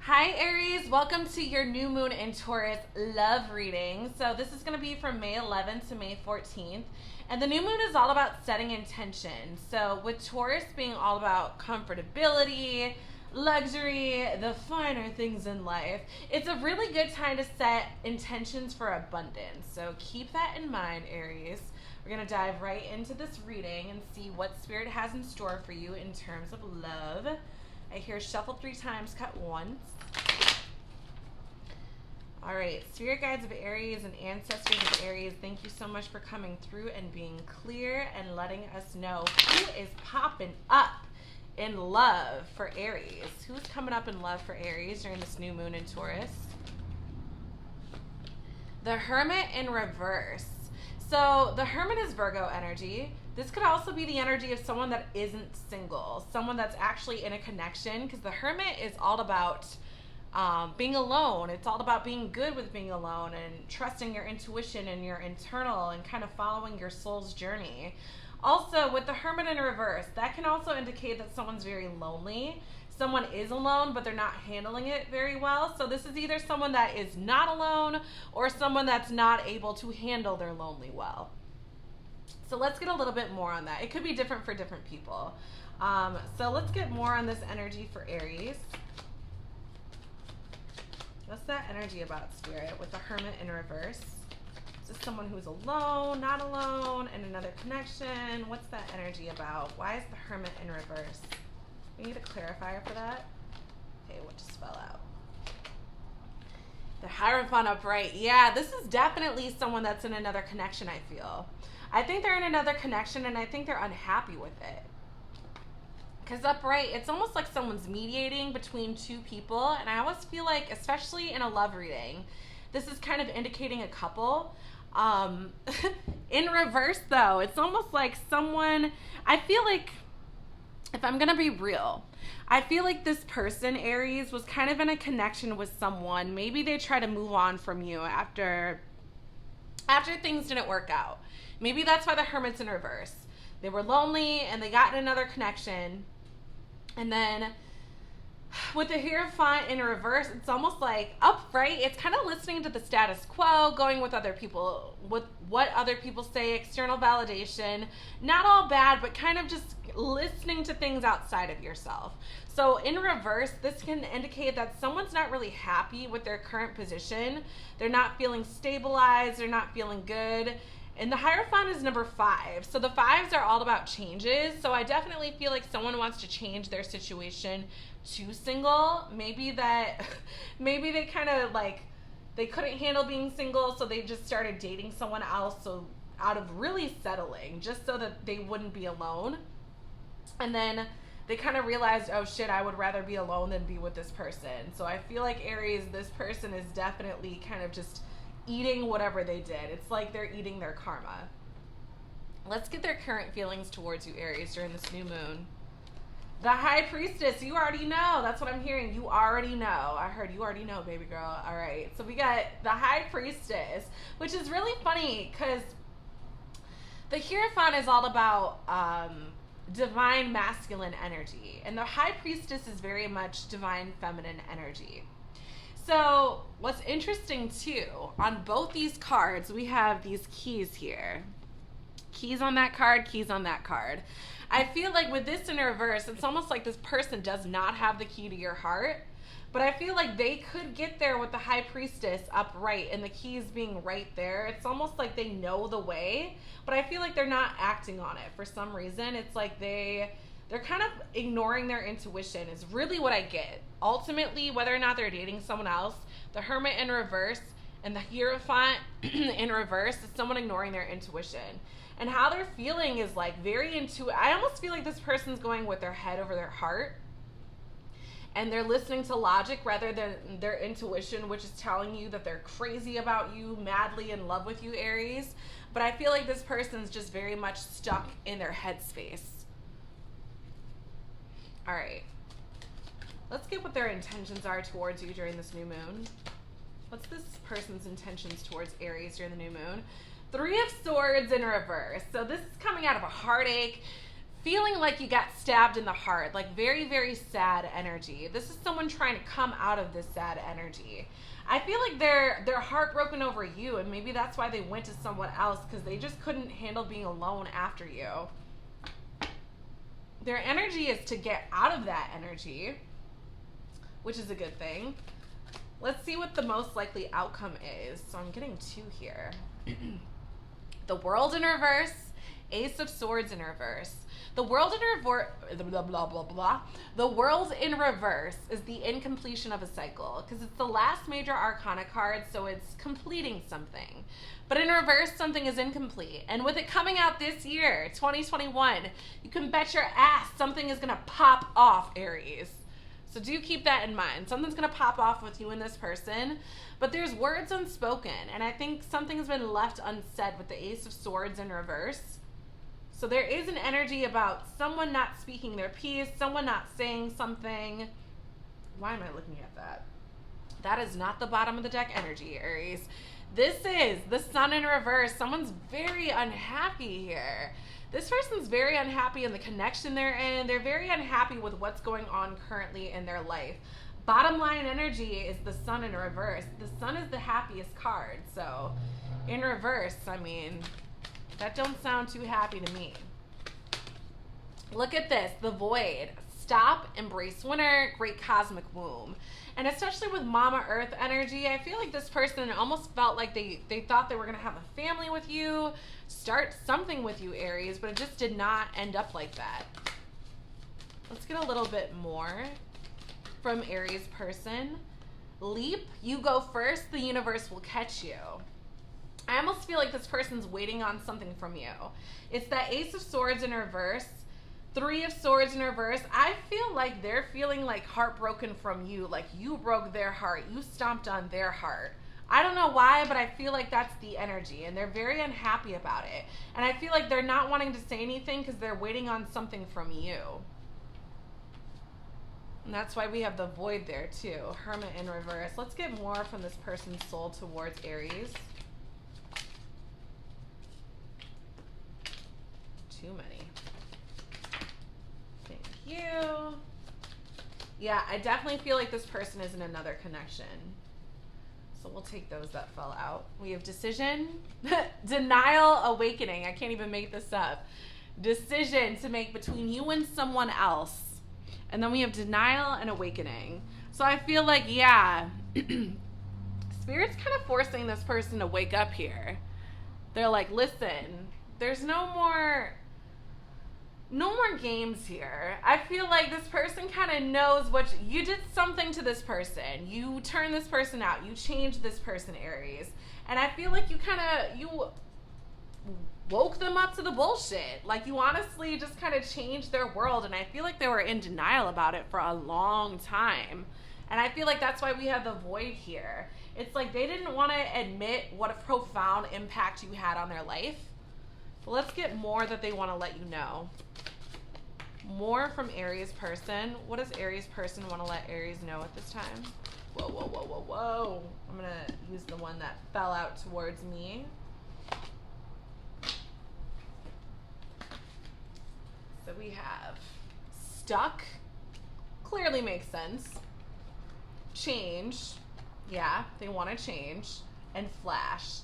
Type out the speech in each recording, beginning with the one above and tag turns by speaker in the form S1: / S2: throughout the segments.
S1: Hi Aries, welcome to your new moon in Taurus love reading. So this is going to be from May 11th to May 14th. And the new moon is all about setting intention. So with Taurus being all about comfortability, luxury, the finer things in life, it's a really good time to set intentions for abundance. So keep that in mind, Aries. We're going to dive right into this reading and see what Spirit has in store for you in terms of love. I hear shuffle 3 times, cut once. All right, Spirit guides of Aries and ancestors of Aries, thank you so much for coming through and being clear and letting us know who is popping up in love for Aries. Who's coming up in love for Aries during this new moon in Taurus? The Hermit in reverse. So the Hermit is Virgo energy. This could also be the energy of someone that isn't single, someone that's actually in a connection, because the Hermit is all about being alone. It's all about being good with being alone and trusting your intuition and your internal and kind of following your soul's journey. Also, with the Hermit in reverse, that can also indicate that someone's very lonely. Someone is alone, but they're not handling it very well. So this is either someone that is not alone or someone that's not able to handle their lonely well. So let's get a little bit more on that. It could be different for different people. So let's get more on this energy for Aries. What's that energy about, Spirit, with the Hermit in reverse? Is this someone who's alone, not alone, in another connection? What's that energy about? Why is the Hermit in reverse? We need a clarifier for that. Okay, what just fell out? The Hierophant upright. Yeah, this is definitely someone that's in another connection, I feel. I think they're in another connection, and I think they're unhappy with it. Because upright, it's almost like someone's mediating between two people, and I always feel like, especially in a love reading, this is kind of indicating a couple. In reverse, though, it's almost like someone, I feel like, if I'm going to be real, I feel like this person, Aries, was kind of in a connection with someone. Maybe they try to move on from you after things didn't work out. Maybe that's why the Hermit's in reverse. They were lonely and they got in another connection. And then with the Hierophant in reverse, it's almost like upright. It's kind of listening to the status quo, going with other people, with what other people say, external validation. Not all bad, but kind of just listening to things outside of yourself. So in reverse, this can indicate that someone's not really happy with their current position. They're not feeling stabilized. They're not feeling good. And the Hierophant is number 5. So the 5s are all about changes. So I definitely feel like someone wants to change their situation to single. Maybe they kind of like, they couldn't handle being single, so they just started dating someone else. So out of really settling, just so that they wouldn't be alone. And then they kind of realized, oh shit, I would rather be alone than be with this person. So I feel like Aries, this person is definitely kind of just eating whatever they did. It's like they're eating their karma. Let's get their current feelings towards you, Aries, during this new moon. The High Priestess, you already know. That's what I'm hearing. You already know. I heard you already know, baby girl. All right. So we got the High Priestess, which is really funny because the Hierophant is all about divine masculine energy. And the High Priestess is very much divine feminine energy. So what's interesting too, on both these cards, we have these keys here. Keys on that card, keys on that card. I feel like with this in reverse, it's almost like this person does not have the key to your heart. But I feel like they could get there with the High Priestess upright and the keys being right there. It's almost like they know the way, but I feel like they're not acting on it for some reason. It's like they're kind of ignoring their intuition is really what I get. Ultimately, whether or not they're dating someone else, the Hermit in reverse and the Hierophant in reverse is someone ignoring their intuition. And how they're feeling is like very intuitive. I almost feel like this person's going with their head over their heart. And they're listening to logic rather than their intuition, which is telling you that they're crazy about you, madly in love with you, Aries. But I feel like this person's just very much stuck in their headspace. All right, let's get what their intentions are towards you during this new moon. What's this person's intentions towards Aries during the new moon? 3 of Swords in reverse. So this is coming out of a heartache, feeling like you got stabbed in the heart, like very, very sad energy. This is someone trying to come out of this sad energy. I feel like they're heartbroken over you, and maybe that's why they went to someone else, because they just couldn't handle being alone after you. Their energy is to get out of that energy, which is a good thing. Let's see what the most likely outcome is. So I'm getting 2 here. The World in reverse, Ace of Swords in reverse. The World in reverse, blah, blah, blah, blah. The World in reverse is the incompletion of a cycle, because it's the last major arcana card, so it's completing something. But in reverse, something is incomplete. And with it coming out this year, 2021, you can bet your ass something is going to pop off, Aries. So do keep that in mind. Something's going to pop off with you and this person, but there's words unspoken, and I think something has been left unsaid with the Ace of Swords in reverse. So there is an energy about someone not speaking their piece, someone not saying something. Why am I looking at that? That is not the bottom of the deck energy, Aries. This is the Sun in reverse. Someone's very unhappy here. This person's very unhappy in the connection they're in. They're very unhappy with what's going on currently in their life. Bottom line energy is the Sun in reverse. The Sun is the happiest card. So in reverse, I mean, that don't sound too happy to me. Look at this, the Void. Stop, embrace winter, great cosmic womb. And especially with Mama Earth energy, I feel like this person almost felt like they thought they were going to have a family with you, start something with you, Aries, but it just did not end up like that. Let's get a little bit more from Aries person. Leap, you go first, the universe will catch you. I almost feel like this person's waiting on something from you. It's that Ace of Swords in reverse, 3 of Swords in reverse. I feel like they're feeling like heartbroken from you, like you broke their heart, you stomped on their heart. I don't know why, but I feel like that's the energy, and they're very unhappy about it. And I feel like they're not wanting to say anything because they're waiting on something from you. And that's why we have the Void there too. Hermit in reverse. Let's get more from this person's soul towards Aries. Too many. Thank you. Yeah, I definitely feel like this person is in another connection. So we'll take those that fell out. We have decision, denial, awakening. I can't even make this up. Decision to make between you and someone else. And then we have denial and awakening. So I feel like, yeah, Spirit's kind of forcing this person to wake up here. They're like, listen, there's no more games here. I feel like this person kind of knows what you did something to this person. You turned this person out. You changed this person, Aries. And I feel like you woke them up to the bullshit. Like you honestly just kind of changed their world. And I feel like they were in denial about it for a long time. And I feel like that's why we have the Void here. It's like they didn't want to admit what a profound impact you had on their life. But let's get more that they want to let you know. More from Aries person. What does Aries person want to let Aries know at this time? Whoa, whoa, whoa, whoa, whoa. I'm going to use the one that fell out towards me. So we have stuck. Clearly makes sense. Change. Yeah, they want to change. And flash.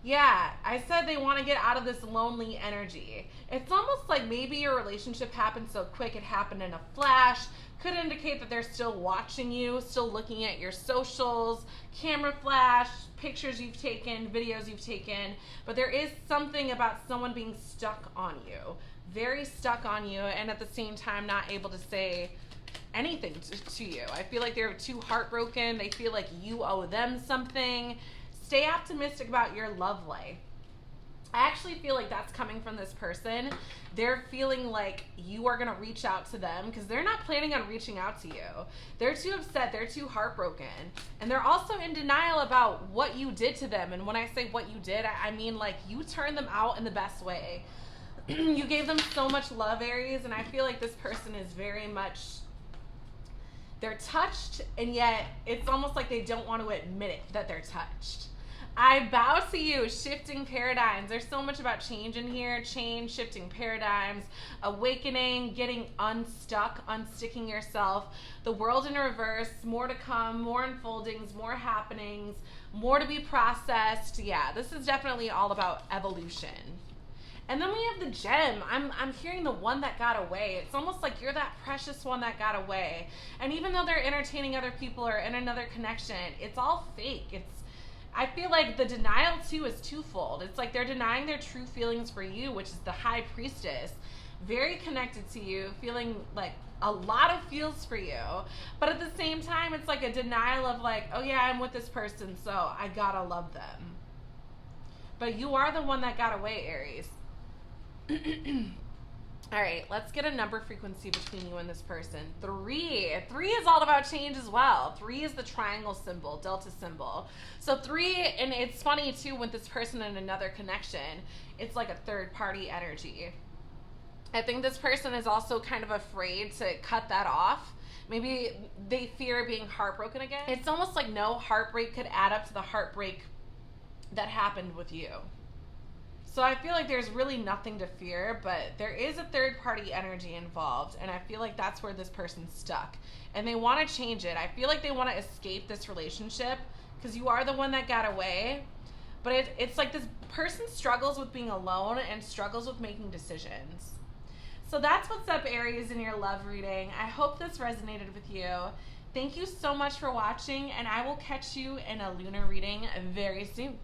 S1: Yeah, I said they want to get out of this lonely energy. It's almost like maybe your relationship happened so quick, it happened in a flash. Could indicate that they're still watching you, still looking at your socials, camera flash, pictures you've taken, videos you've taken. But there is something about someone being stuck on you. Very stuck on you, and at the same time not able to say anything to you. I feel like they're too heartbroken. They feel like you owe them something. Stay optimistic about your love life. I actually feel like that's coming from this person. They're feeling like you are going to reach out to them because they're not planning on reaching out to you. They're too upset. They're too heartbroken. And they're also in denial about what you did to them. And when I say what you did, I mean like you turned them out in the best way. You gave them so much love, Aries. And I feel like this person is very much, they're touched, and yet it's almost like they don't want to admit it, that they're touched. I bow to you, shifting paradigms. There's so much about change in here. Change, shifting paradigms, awakening, getting unstuck, unsticking yourself. The world in reverse, more to come, more unfoldings, more happenings, more to be processed. Yeah, this is definitely all about evolution. And then we have the gem. I'm hearing the one that got away. It's almost like you're that precious one that got away. And even though they're entertaining other people or in another connection, it's all fake. I feel like the denial too is twofold. It's like they're denying their true feelings for you, which is the high priestess, very connected to you, feeling like a lot of feels for you. But at the same time, it's like a denial of like, oh yeah, I'm with this person, so I gotta love them. But you are the one that got away, Aries. All right, let's get a number frequency between you and this person. 3. 3 is all about change as well. 3 is the triangle symbol, delta symbol. So 3, and it's funny too with this person in another connection, it's like a third party energy. I think this person is also kind of afraid to cut that off. Maybe they fear being heartbroken again. It's almost like no heartbreak could add up to the heartbreak that happened with you. So I feel like there's really nothing to fear, but there is a third party energy involved, and I feel like that's where this person's stuck. And they want to change it. I feel like they want to escape this relationship because you are the one that got away. But it's like this person struggles with being alone and struggles with making decisions. So that's what's up, Aries, in your love reading. I hope this resonated with you. Thank you so much for watching, and I will catch you in a lunar reading very soon.